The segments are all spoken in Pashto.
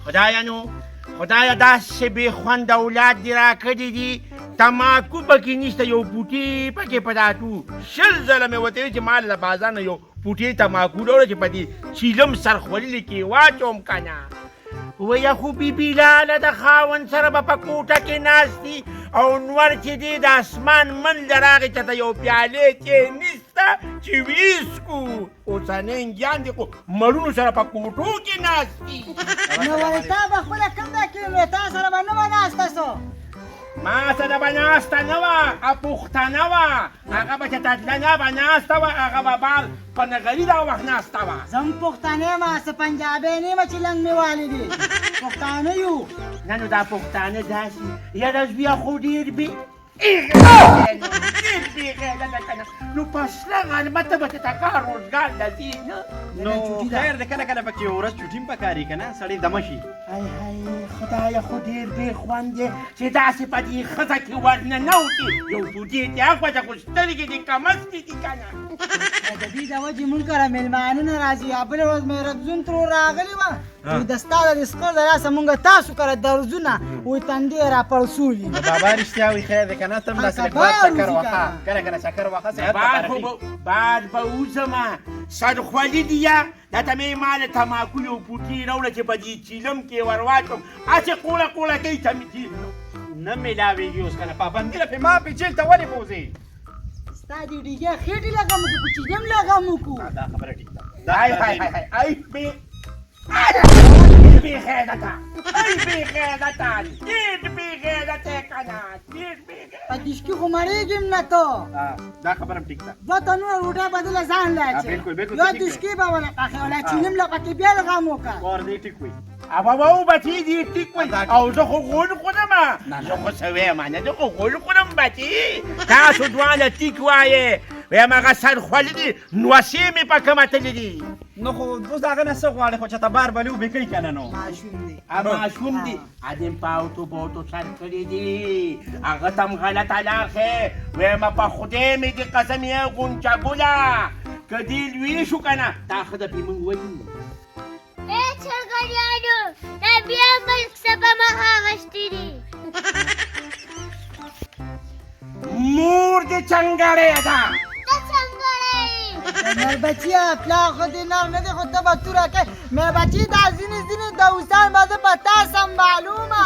خدایا نو خدایا داسې بې خونده اولاد دې راکړي دي تماکو پکې نشته یو بوټي پکې په داتو 20 ځله مې ورته ویل چې ما له بازار نه یو بوټي تماکو راوړه چې په دې چیلم سرخوړلي کې واچوم که نه ویه خو بیبي لاله د خاوند سره به په کوټه کې ناست او نور چې دی د اسمان منډه راغې چې ته یو پیالې چې نسته چې ویسکو اوسنی انګیان دي خو مړونو سره په کوټو کې ناست دي نو ولې تا به خپله کوم ځای کې نو تا سره به نه به ناسته سو ما سره به ناسته نه وه پوښتنه وه هغه به چې تتله نه به ناسته وه هغه به بار په نغري دا وخت ناسته وه زم پښتانه یم څه پنجابی نه یم چې لنګ مې والي دي پښتانه یو نه نو دا پښتانه داسې یاره بیا خو ډېر بې نو په سره غرمه ته به ته کار روزګار لځي نه نو خیر دی کله کله پکې یو ورځ چوټي هم پکاري که نه سړی دمه شي خدایه خو ډېر بې خوند دی چې داسې په دې ښځه کې ورننوتې یو بوټي دې هغه ته خو سترګې دې کمستې دي که نه د دې د وجې مونږ کره مېلمانه نه راځي یا بلې ورځ مې ربزون ترور راغلي وه وایي د ستا د رزقو د لاسه مونږ تاسو کره درځونه وایي تندې را پړسولي بابا رښتیا وایي خیر دی که نه ته هم داسې لږ باد چکر وخه کله کله چکر وخه صحت ته فرقي بعد به وځمه سرخولي دي یا دا ته مې ما له تماکو یو بوټي راوړه چې په دې چیلم کې ور واچوم هسې قوله قوله کوي ته مې نه میلاوېږي اوس که نه پابندي له پې ما پې جیل ته ولې بوځې ستا دې ډیګې خېټې لګم وکړو که چینم لګم وکړو دا خبره ټیک ده ای بې غیرته ای بې غیرته ډېر بې غیرته که نه ډېر بې په دشکي خو مړېږم نه ته دا خبره هم ټیک ده دوه تنونه ډوډۍ بدله ځان لا بالکل بالکل یو دشکي به ونه پخې ولا چینم له پکې بیا لګم وکړه کور دې ټیک وي او بچی دې ټیک وي او زه خو غول خورم زه خو څه وایم نه زه خو غول خورم بچي تاسو دواړه ټیک وایې وایم هغه سرخوړلي دي نوسې مې پکې متلي دي نو خو اوس د هغه نه څه غواړې خو چې ته بار بلې وبې کوي که نه نو ماشوم دی ماشوم دي ادم په اوتو بوتو سر کړي دي هغه ته هم غلطه لاښې وایم په خدای مې دې قسم یې غونچه ګله که دې لوی شو که نه دا ښه ده پې موږ ولي چرګانیانو دا بیا ملک سبا مخه اغشتي دي مور دې چنګړې ده ته څنګه مر بچیا پلا خو دې نر نه دی خو ته به توره کوې مر بچي دا ځینې ځینې دوستان به زه په تا سم معلومه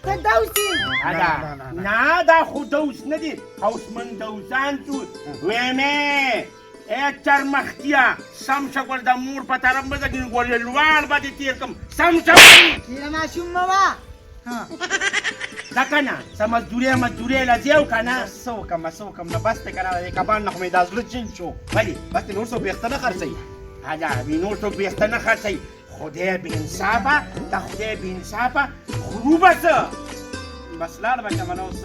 ته دوسي نه دا خو دوست نه دي هوسمن دوستان شو ویمې چرمختیا سم شه ګور د مور په طرف به زه ګورې لوړ به دې تېر کړم سم شه ډېره ماشوم مه وه ده که نه څه مزدورۍ له ځې او که نه څه وکړم نه بس دی که نه د کبان نه خو مې دا زړه چین شو ولې بس دې نور څوک ویښته نه خرڅوي نور څوک ویښته نه خرڅوي خدای بې انصافه د خدای بې انصافه خورو به څه بس لاړ به شمه نو اوس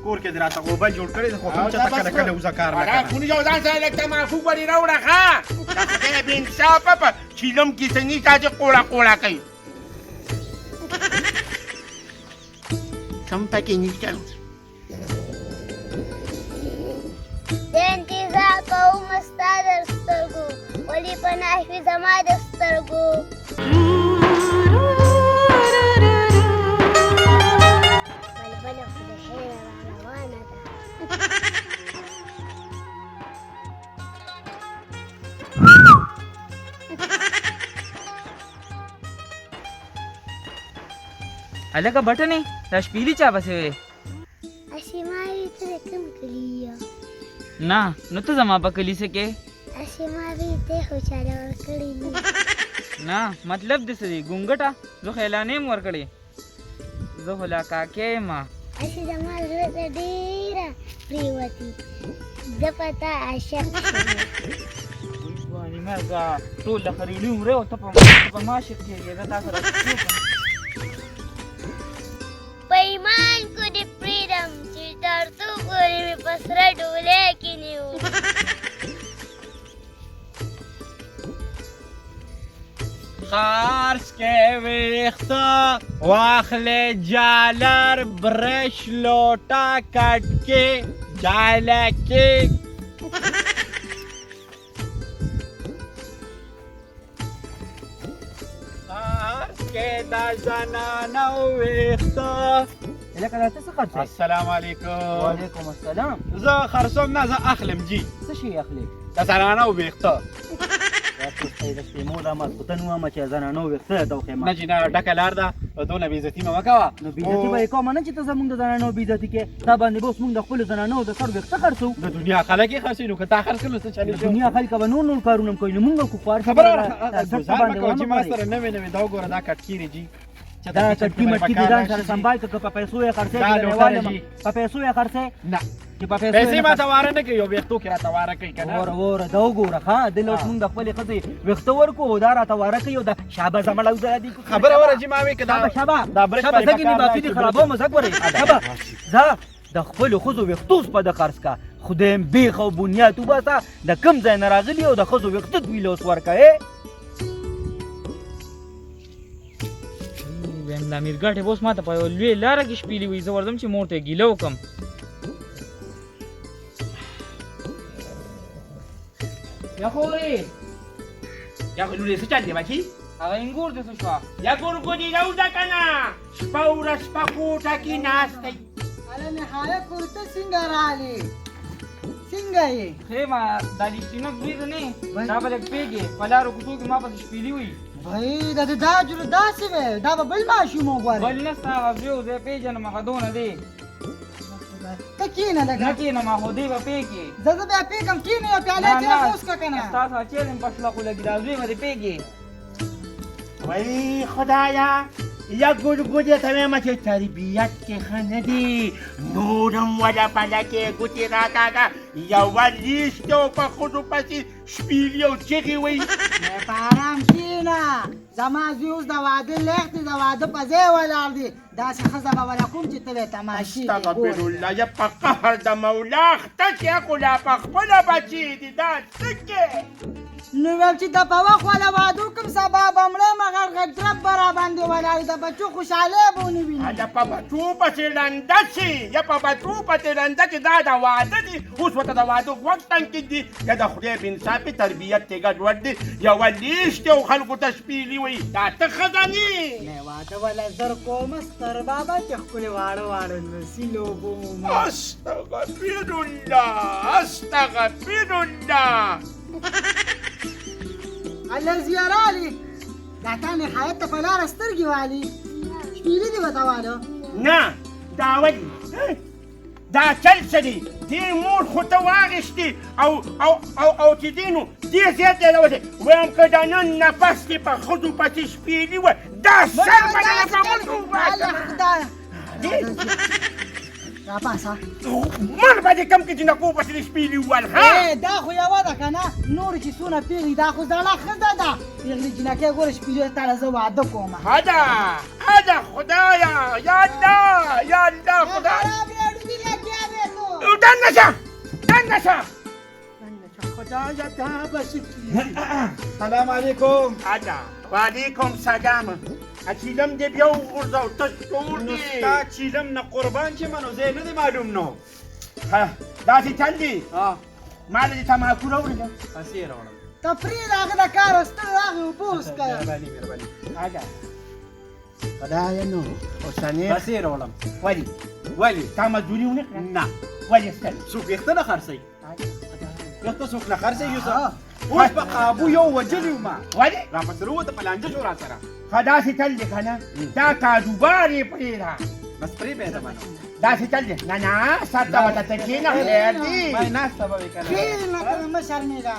کور کې دې راته غوبل جوړ کړی دی خو هم چې ته کله کله وځه کار نه کوه خوني یو ځان سره لږ تماکو ګورې راوړه ښه د خدای بې انصافه په چیلم کې څه نشته چې قوړه قوړه کوي څه هم پکې نشته د انتظار کوم ستا د سترګو ولې پناه وي زما د سترګو بلبله خو د خیره را روانه ده هلکه بټنې دا شپېلي چا پسې وې اسیماوي ته د کوم کلي یو نه نو ته زما په کلیسه کې اسیماوي ته خو چاله ورکړي دي نه مطلب دې څه دی ګونګټه زه خیلانې یم ورکړې زه خو لا کاکې یم اسې زما زړه ته ډېره پرېوتې زه په تا عاشق شوم مرګه ټول د خریلي عمرې او ته په ما عاشق کېږې زه تا سره څه وکړم په ایمان کو دې پرېږدم چې تر څو پورې مې په سره ډولۍ کې نیو خارس کې ویښته واخلې جالر برش لوټه کټ کې جاله کې کې دا زنانه ویښته. لکه دا ته څه خرڅې؟ السلام علیکم. وعلیکم السلام. زه خرڅوم نه، زه اخلم جي. څه شي اخلي؟ د زنانه ویښته. دا څه د شپېمو دا ماسخوتن ومه چې زنانه ویښته ته وښیم. نه جي نه، ډکه لار ده، دونه بېعزتي مه کوه. نو بېعزتي به یې کومه نه چې ته زموږ د زنانو بېعزتي کې. تا باندې به اوس موږ د خپلو زنانو د سر ویښته خرڅوو. د دنیا خلک یې خرڅوي، نو که تا خرڅ کړل څه د چلې شو؟ دنیا خلک به نور کارونه هم کوي، نو موږ کفار شو. خبره دا ګزار ځکه مه باندې کوه چې ما ونه سره نوې نوې دا وګوره دا کټکېرې جي. دا کټکي مټکي دې ځان سره سنبال کړه، که په پیسو یې خرڅې دا چې لوټه روانه جي. په پیسو یې خرڅې نه، چې په پیسو پیسې یې ما ته واره نه کوي، یو ویښتو کې راته واره کوي که نه. وره دا وګوره ښه دلته اوس موږ د خپلې ښځې ویښته ورکړو او دا راته واره کوي او دا شابه زمړه وزه دي خبره وره جي ما وې که دا شابه دا برش شابه پرې زګې نه پکار باقي دی دي چې خرابوم زګ ورې شابه ځه د خپلو ښځو ویښتو په د خرڅ کا خدایم بیخ او بنیاد وباسه د کوم ځای نه راغلي او د ښځو ویښته دوی له اوس ورکه ویم د امیر ګټې به اوس ما ته په یوه لویې لاره کې شپېلي وي، زه ورځم چې مور ته یې ګیله وکړم. یا خورې یا لورې څه چل دی بچي؟ هغه انګور دې څه شوه؟ یا ګورګوډي راوځه که نه، شپه ورځ په کوټه کې ناست دی. هله نهایه کورته څنګه راغلې څنګه یې ښې ما دا لیسټینک برید نه دا به لږ پېږې په لارو کوڅو کې ما پسې شپېلي وي. بھائی دا دا جوړ داسې وې دا به بل ماشوم وګورې بل نسته هغه بیا زه پېژنم هغه دونه دی ته کښېنه نه لږه کښېنم خو دی به پېږې. زه بیا پېږم کښېنه یو پیاله چای خو وڅښه که نه ستا سره چیرې په شله خو لګي دا زوی به دې پېږې. وای خدایا یا ګورګوډي ته وایم چې تربیت کې ښه نه دی، نور هم وله پله کې ګوتې راکاږه، یوه لیست او په ښځو پسې شپېلي او چغې وایي. په ارام کښېنه زما زوی اوس د واده لیک دی، د واده په ځای ولاړ دی، داسې ښځه به وله کوم چې ته به یې تماشې استغفرالله یا په قهر د مولا اخته کې خو لا په خپله بچې دي دا څه کې؟ نو ویل چې د په وخت والا واده وکړم سبا به مړم هغه غږ به را باندې ولاړ د بچو خوشحالي به ونه ویني دا په بچو پسې ړنده شي یا په بچو پسې ړنده چې دا د واده دي، اوس ورته د واده غوږ تنګ دي یا د خدای بې انصافي تربیت یې ګډوډ دی، یوه لیست او خلکو ته شپېلي وایي دا ته ښځه نه نه واده والا زر کومه ستر بابا چې ښکلې واړه واړه لوسي لوبو مو استغفرالله استغفرالله. الله زیارالي دا تا نهایت ته په لاره سترګې والي شپېلي دي به ته واده نه دا ولې دا چل څه دی؟ دې مور خو ته واخیستې او چې دی نو دې زیات یې راوځې وایم که دا نن نفس دې په ښځو پسې شپېلي وه دا سر به نه راپاسه من به دې کم کې جنکو پسې دې شپېلي وول ښه دا خو یوه ده که نه نور چې څونه پیغلي دا خو زړه ښځه ده پیغلي جنکۍ ګوره شپېلي تاله زه واده کوم هده خدایا یا الله یا الله خدایا دنده شه خدایا دا به څه سلام علیکم. هده وعلیکم سلام چیلم دې بیا وغورځو تش ټول نو دي ستا چیلم نه قربان چې منو ځای نه دی معلوم نو. داسې چل دي ها ما له دې تماکو راوړل پیسې یې راوړم. تفریح د هغه د کار ستړی راغی اوبه وڅښه مهرباني هده خدایا نو اوسنۍ پیسې یې راوړم. ولې تا مزدوري ونه کړه نه ولې ستل څوک ویښته نه خرڅوي، ویښته څوک نه خرڅوي. اوس په قابو یو وجلي وما ولې راپسې راووته په لانجه شو را سره. داسې چل دی که نه دا کاروبار یې پرېږده بس پرېږده منو. داسې چل دی نه سر ته ورته ته کښېنه خیر دي مای ناسته به وي که نه. کښېنه که نه مه شرمېږه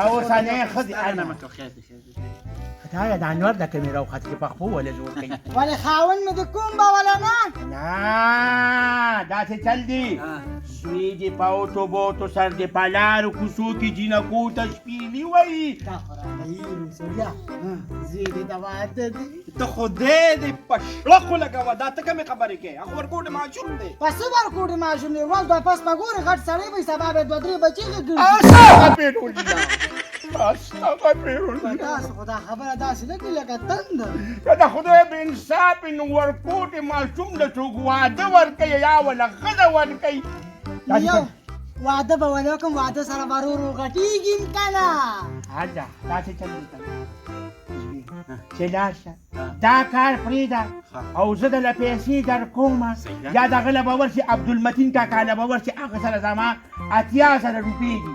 اوسنۍ ښځې نه مکو خیر دی خیر دی. خدایا دا انور د کمې راوخت کې په خپو ولې جوړ کوي ولې خاوند مې د کوم به ولا نه نه داسې چل دی زوی دې په اوټو بوټو سر دې په لارو کوڅو کې جینکو ته شپېلي وایي دا خو راته ایرو سړیا زوی دې د واده دی ته خدای دې په شړقو لګوه دا ته کومې خبرې کوې؟ هغه ورکوټې ماشوم دی. په څه ورکوټې ماشوم دی ورځ دوه پس به ګورې غټ سړی به سبا به دوه درې بچې ګرځي استغفرالله تاسو خو دا خبره داسې نه کوي لکه تنده د خدای بې انصافي نو ورکوټې ماشوم له څوک واده ورکوي یا وله ښځه ورکوي یو واده به ونه وکړم واده سره به ورو ورو غټېږي که نه هده داسې چل دی چې لاړ شه دا کار پرېږده او زه دله پیسې در کومه یا دغه له به ورشي عبدالمتین کاکا له به ورشي هغه سره زما 80,000 روپۍ دي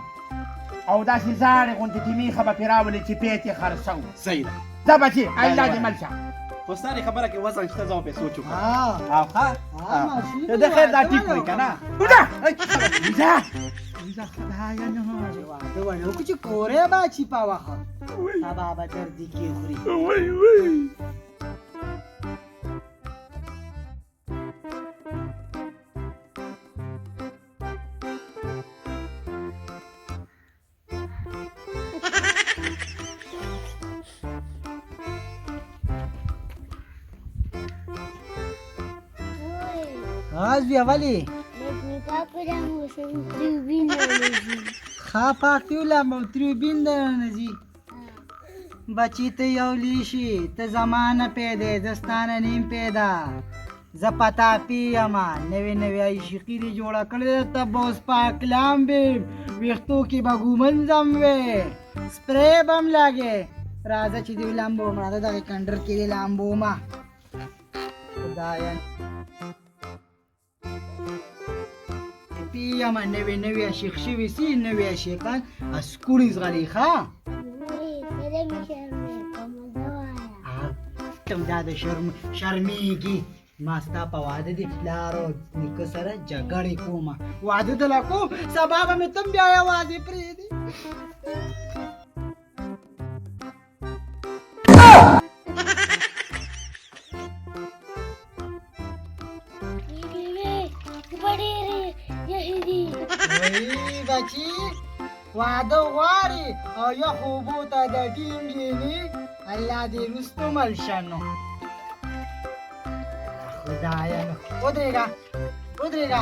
او داسې زاړې غوندې چې میخه به پرې راولې چې پیټ یې خرڅوم صحیح ده ځه بچې الله دې مل شه خو ستا دې خبره کې وزن شته زه به پیسو چوکم ها ها ماشي ته د خیر دا ټیپ وي که نه بوډا ځه خدایا نه واده وړه وکړو چې کورې به چي په وخت سبا به دردي کې خوري وای وای Oi, بیا ولی mi papă de-am să-mi tribine ښه پاک دی ولم او تریبین درنه ځي بچی ته یو لیشي ته زمانه پیدا زه ستا نه نیم پیدا زه پتا پیما نوې نوې عشقي دې جوړه کړې ده ته به اوس پاک لامبې ویښتو کې به ګومنځم وې سپری به م لګې راځه چې دې لامبوم راځه دغې کنډر کې دې لامبومه خدایه پیما نوې نوې عشق شوي سي نوې عشقان اسکوړي زغلي ښه Ui, să de mi șerme, como doaia تم دا د شرمېږي ما ستا په واده د پلار او نیکه سره جګړې کومه واده دله کوم سبا به مې تم بیا یوازې پرېږدي Bine, cu părere, Yahidi وایي بچي واده غواړي او یا خوبو ته د ټینګېني الله دې رستو مل شه نو خدایه نو ودرېږه ودرېږه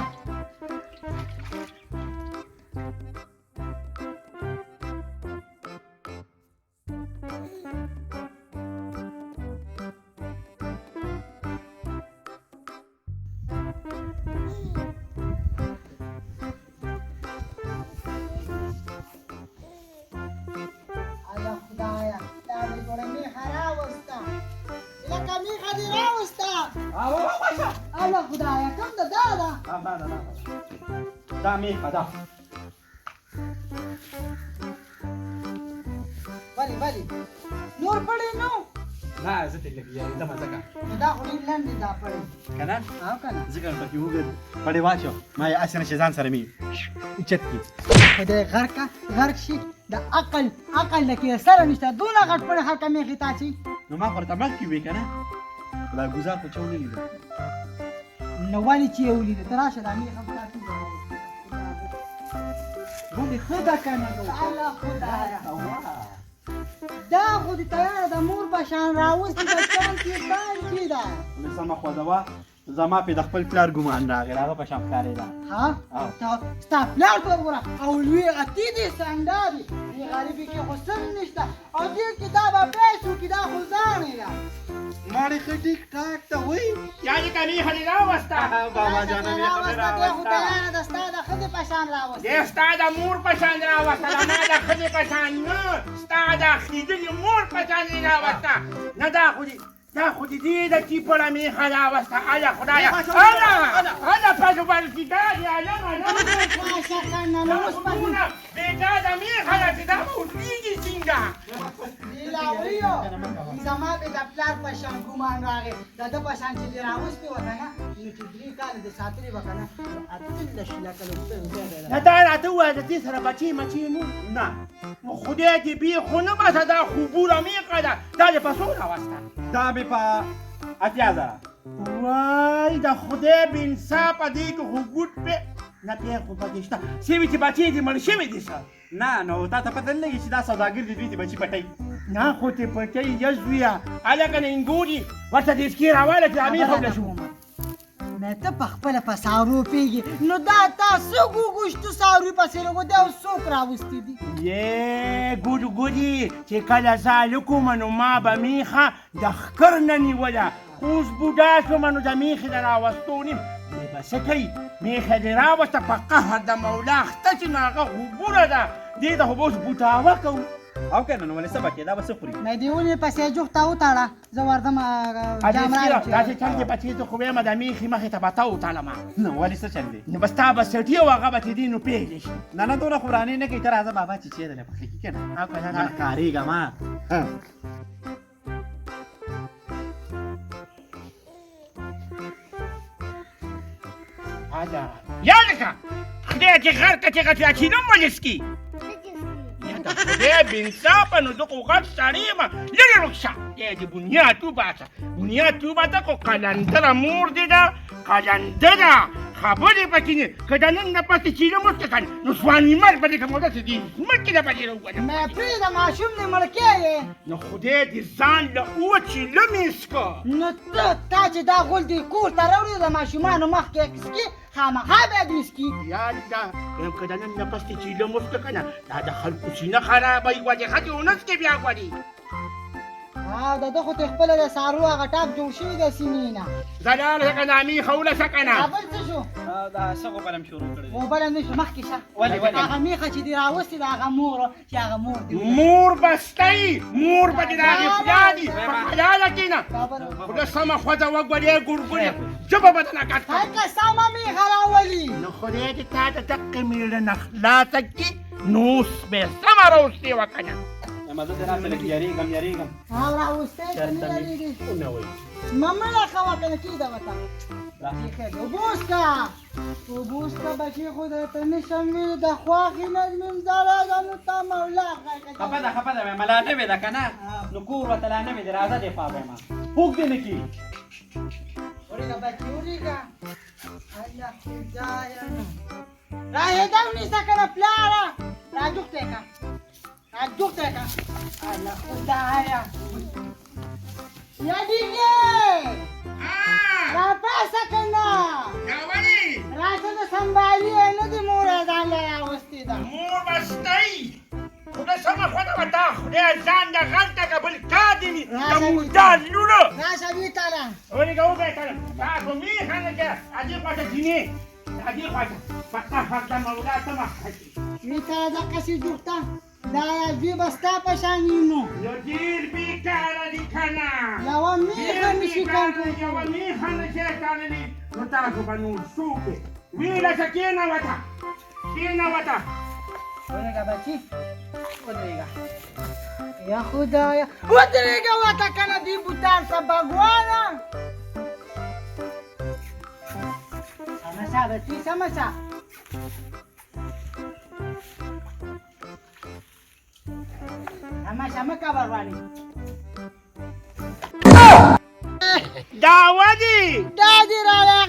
الله خدایا دا دې ګوره میخه راوسته لکه میخه دې راوسته الله خدایا کوم ده دا ده دا میخه ده ولې نور پړې نو نه زه ته لګیا یم ځکه نو دا خو ډېر لنډ دی دا پړې که نه او که نه ځکه پکې وګر پړې واچو ما یې اسې نشي ځان سره مې اوچت کړي خدای غرق شي د عقل د کې سره نشته دونه غټ پړې خلکه میخې تا چې نو ما خو ورته مخکې وې که نه دا ګزار خو چا ونه لیده نو ولې چې یې ولیده ته راشه دا میخه په تا کې ولې ښه ده که نه الله خدایه دا خو دې تیاره د مور په شان راوستې ده چان کې بانکې ده اوس زما خوځوه زما پې د خپل پلار ګمان راغی د هغه په شان ښکارېده ها ستا پلار ته وګوره او لوی غتې دي سنډا دي دې غریبي کې خو سن نشته او دې کې دا به پیسو کې دا خو ځانې ده ماړې ښه ټیک ټاک ته وایي یعنې که میخه دې راوسته بابا جانه مې خبرې دې خو راوسته تیاره ده ستا د ښځې په شان راوستې دې ستا د مور په شان راوسته د ما د ښځې په شان نه ستا د ښېدلې مور په شان یې راوسته نه دا خو دې دې د ټیپړه میخه راوسته الله خدایه الله پسو بلکېدا دې پاشه کنه نو اوس پسې بېدا د میخه ده چې دا به اوسېږي څنګه دې لاوریو زما به د پلار په شان ګمان راغی د ده په شان چې دې راوستې وه که نه نو چې 3 کاله دې ساتلې وه که نه نو 18 لکه نه دا راته ووایه د دې سره بچې مچې مو نه خدای دې بې خو نه بسه دا خوبوره میخه ده دا دې په څو راوسته دا مې په 80,000 وای د خدای بې انصافه دې کې خو ګوټ پې نه پې خو پکې شته سوي چې بچې دې مړ شوي دي سر نه نو تا ته پته نه لګي چې دا سوداګر دي دوی ته بچي پټوي نه خو ته پټۍ یزویه هلکه نه انګوري ورته دې سکې راواله چې دا میخه وله شو نه ته په خپله په سارو پیږي نو دا تا څه ګوګوشتو سارو پسې لګو دی او څوک راوستي دي یې ګوډي چې کله زه هلک وم نو ما به میخه د ښکر نه نیوله خو اوس بوډا شوم نو د میخې د راوستو نیم دی به څه کوي میخه دې راوسته په قهر د مولا اخته چې نو هغه خوبونه ده دې ته خو به اوس بوټاوه کوو او کنه نو ولې سبا کې دا بس خوري نه دیونی پسې جوخته وتاړه زه وردم جام داسې چل دی بچې ته خو وایم د میخي مخې ته به تا وتړم نو ولې څه چل دی نو بس تا به سټي او هغه به چې دی نو پېژنې شي نه نه دونه خورانې نه کوي ته راځه بابا چې چی دلې پخې کې کنه او که نه کاریږه ما یادکه خدای چې غر که چې غټ اچینم ولسکي د خدای بینصافه نو زه خو غټ سړی یم لرې رخصه دی د بنیاد وباسه بنیاد وباسه خو قلندره مور دې ده قلندره خبرې پکې نه که د نن نه پسې چیرې موسکه کنه نو سوانیمر به دې که مودسې دي ځمکې ته به دې راوګنم مې پرېږده ماشوم دې مړ کېږې نو خدای دې ځان له وچې لمېس که نو تا چې دا غول دې کور ته راوړي د ماشومانو مخکې سکي خامخا باید وسکي یاد ده وایم که د نن نه پس دې چیله موسکه کنه دا د خلکو سینه خرابوي ګوډې ښځې ونسکې بیا ګوډې د ده خو ته خپله د سارو هغه ټاپ جوړ شوي د سینې نه زلاله شه کنه میخه ولسه کنه بل څه شو دا څه غوبل هم شروع کړی موبایل هم نه شو مخکې شه ولې هغه میخه چې دې راوستې د هغه مور چې هغه مور دې مور بستی مور به دې د هغې پلاني په خیاله کښېنه خبره خدای سمه ښځه وګورې ګورګورې ژبه به دله کټ کړي هلکه سمه میخه راولي نو خدای دې تا د دقې مېړه نه خلاصه کړي نو اوس به یې سمه راوستې وه که نه ما زه دې راته لږ یارېږم او راوستی که نه لرېږي نه وایي ممړه کوه که نه کېده ورته اوبوسته بچې خو درته نشم ویلي د خواښې نظمیم زړه ده نو تا مولا خفه ده وایم لا نوې ده که نه نو کور ورته لا نوې دی راځه دې خوا وایم پوک دې نه کي ورېږه بچې ورېږه الله خدایه نو راهېده ونیسه که نه پلاره راجوختی که راجوختی که الله خدایه یادیږې راپاسه که نه ولې راته د سنبالي نه د مور ځان له راوستې ده مور بستی خدای سمه ښځه به تا خدای ځان د غر ته که بل تا دې وي د مردار لوڼه راشه بیتله ورېږه وبېټله تا خو میخه نه کې ادې خواته ځینې ادې خواته پخه خرده مولا سمه ښځې بیتله دقسې جوخته دا دوی به ستا په شان یو نو نو ډېر بېکاره دي که نه یوه میخه نشي کنټرول یوه میخه نشی تړلی نو تاسو به نور څوک ویله شه کېنوته ودرېږه بچي ودرېږه یا خدایه ودرېږه ورته که نه دوی بوتان څه بګوانه سمه شه بچي سمه شه سمه شه مه کوه ورباندې دا ودې دا دې راغلی